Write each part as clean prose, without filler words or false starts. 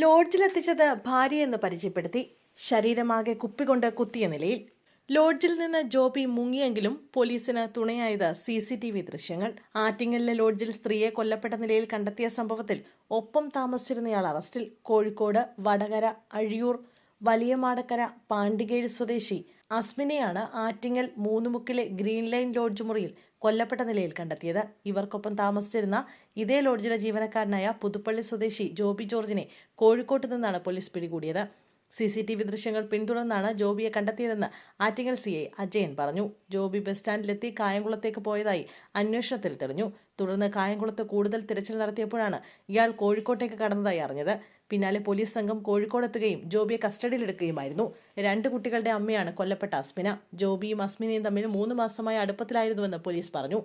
ലോഡ്ജിലെത്തിച്ചത് ഭാര്യയെന്ന് പരിചയപ്പെടുത്തി. ശരീരമാകെ കുപ്പികൊണ്ട് കുത്തിയ നിലയിൽ. ലോഡ്ജിൽ നിന്ന് ജോബി മുങ്ങിയെങ്കിലും പോലീസിന് തുണയായത് CCTV ദൃശ്യങ്ങൾ. ആറ്റിങ്ങലിലെ ലോഡ്ജിൽ സ്ത്രീയെ കൊല്ലപ്പെട്ട നിലയിൽ കണ്ടെത്തിയ സംഭവത്തിൽ ഒപ്പം താമസിച്ചിരുന്നയാൾ അറസ്റ്റിൽ. കോഴിക്കോട് വടകര, അഴിയൂർ, വലിയമാടക്കര, പാണ്ടികേഴ് സ്വദേശി അസ്മിനെയാണ് ആറ്റിങ്ങൽ മൂന്നുമുക്കിലെ ഗ്രീൻ ലൈൻ ലോഡ്ജ് മുറിയിൽ കൊല്ലപ്പെട്ട നിലയിൽ കണ്ടെത്തിയത്. ഇവർക്കൊപ്പം താമസിച്ചിരുന്ന ഇതേ ലോഡ്ജിലെ ജീവനക്കാരനായ പുതുപ്പള്ളി സ്വദേശി ജോബി ജോർജിനെ കോഴിക്കോട്ട് നിന്നാണ് പോലീസ് പിടികൂടിയത്. CCTV ദൃശ്യങ്ങൾ പിന്തുടർന്നാണ് ജോബിയെ കണ്ടെത്തിയതെന്ന് ആറ്റിങ്ങൽ CI അജയൻ പറഞ്ഞു. ജോബി ബസ് സ്റ്റാൻഡിലെത്തി കായംകുളത്തേക്ക് പോയതായി അന്വേഷണത്തിൽ തെളിഞ്ഞു. തുടർന്ന് കായംകുളത്ത് കൂടുതൽ തിരച്ചിൽ നടത്തിയപ്പോഴാണ് ഇയാൾ കോഴിക്കോട്ടേക്ക് കടന്നതായി അറിഞ്ഞത്. പിന്നാലെ പോലീസ് സംഘം കോഴിക്കോടെത്തുകയും ജോബിയെ കസ്റ്റഡിയിലെടുക്കുകയുമായിരുന്നു. 2 കുട്ടികളുടെ അമ്മയാണ് കൊല്ലപ്പെട്ട അസ്മിന. ജോബിയും അസ്മിനയും തമ്മിൽ 3 മാസമായി അടുപ്പത്തിലായിരുന്നുവെന്ന് പോലീസ് പറഞ്ഞു.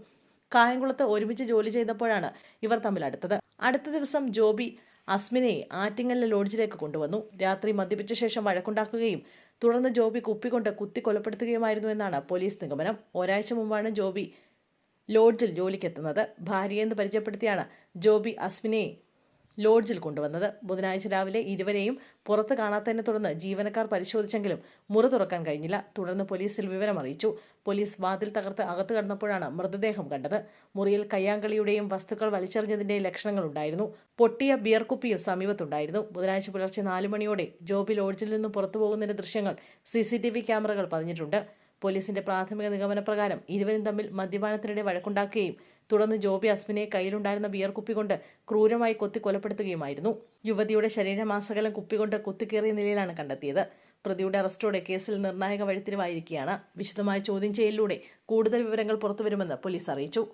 കായംകുളത്ത് ഒരുമിച്ച് ജോലി ചെയ്തപ്പോഴാണ് ഇവർ തമ്മിൽ അടുത്തത്. അടുത്ത ദിവസം ജോബി അസ്മിനയെ ആറ്റിങ്ങലിലെ ലോഡ്ജിലേക്ക് കൊണ്ടുവന്നു. രാത്രി മദ്യപിച്ച ശേഷം വഴക്കുണ്ടാക്കുകയും തുടർന്ന് ജോബി കുപ്പികൊണ്ട് കുത്തി കൊലപ്പെടുത്തുകയുമായിരുന്നു എന്നാണ് പോലീസ് നിഗമനം. ഒരാഴ്ച മുമ്പാണ് ജോബി ലോഡ്ജിൽ ജോലിക്കെത്തുന്നത്. ഭാര്യയെന്ന് പരിചയപ്പെടുത്തിയാണ് ജോബി അസ്മിനയെ ലോഡ്ജിൽ കൊണ്ടുവന്നത്. ബുധനാഴ്ച രാവിലെ ഇരുവരെയും പുറത്ത് കാണാത്തതിനെ തുടർന്ന് ജീവനക്കാർ പരിശോധിച്ചെങ്കിലും മുറി തുറക്കാൻ കഴിഞ്ഞില്ല. തുടർന്ന് പോലീസിൽ വിവരം അറിയിച്ചു. പോലീസ് വാതിൽ തകർത്ത് അകത്ത് കടന്നപ്പോഴാണ് മൃതദേഹം കണ്ടത്. മുറിയിൽ കയ്യാങ്കളിയുടെയും വസ്തുക്കൾ വലിച്ചെറിഞ്ഞതിന്റെയും ലക്ഷണങ്ങളുണ്ടായിരുന്നു. പൊട്ടിയ ബിയർ കുപ്പിയും സമീപത്തുണ്ടായിരുന്നു. ബുധനാഴ്ച പുലർച്ചെ 4 മണിയോടെ ജോബി ലോഡ്ജിൽ നിന്ന് പുറത്തു പോകുന്നതിന്റെ ദൃശ്യങ്ങൾ CCTV ക്യാമറകൾ പതിഞ്ഞിട്ടുണ്ട്. പോലീസിന്റെ പ്രാഥമിക നിഗമനപ്രകാരം ഇരുവരും തമ്മിൽ മദ്യപാനത്തിനിടെ വഴക്കുണ്ടാക്കുകയും തുടർന്ന് ജോബി അസ്മിനെ കയ്യിലുണ്ടായിരുന്ന ബിയർ കുപ്പി കൊണ്ട് ക്രൂരമായി കൊത്തി കൊലപ്പെടുത്തുകയുമായിരുന്നു. യുവതിയുടെ ശരീരമാസകലം കുപ്പികൊണ്ട് കുത്തിക്കേറിയ നിലയിലാണ് കണ്ടെത്തിയത്. പ്രതിയുടെ അറസ്റ്റോടെ കേസിൽ നിർണായക വഴിത്തിരിവായിരിക്കുകയാണ്. വിശദമായ ചോദ്യം ചെയ്യലിലൂടെ കൂടുതൽ വിവരങ്ങൾ പുറത്തുവരുമെന്ന് പോലീസ് അറിയിച്ചു.